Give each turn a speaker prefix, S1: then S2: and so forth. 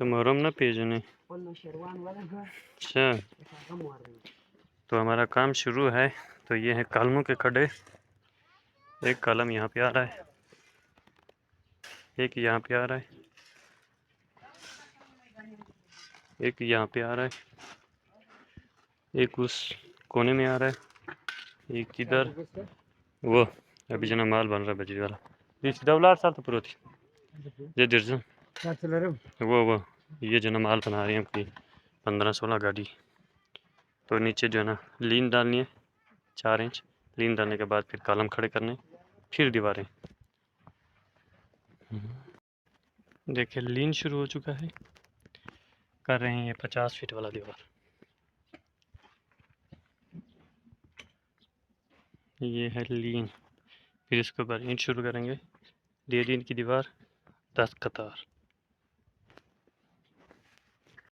S1: तो मुहर्रम ना पेजने। अच्छा, तो हमारा काम शुरू है। तो ये है कलमों के खड्डे। एक कलम यहाँ पे आ रहा है, एक यहाँ पे आ रहा है, एक यहाँ पे आ रहा है, एक उस कोने में आ रहा है, एक इधर। वो अभी जना माल बन रहा है बजरी वाला। इस डबलार साल तो पुरोती ये दिर्जन वो ये जना माल बना रहे हैं अपनी 15-16 गाड़ी। तो नीचे जो है ना लीन डालनी है 4 इंच। लीन डालने के बाद फिर कॉलम खड़े करने, फिर दीवारें। देखिए लीन शुरू हो चुका है, कर रहे हैं ये 50 फीट वाला दीवार। ये है लीन। फिर इसके ऊपर ईंट शुरू करेंगे। 1.5 इंच की दीवार 10 कतार।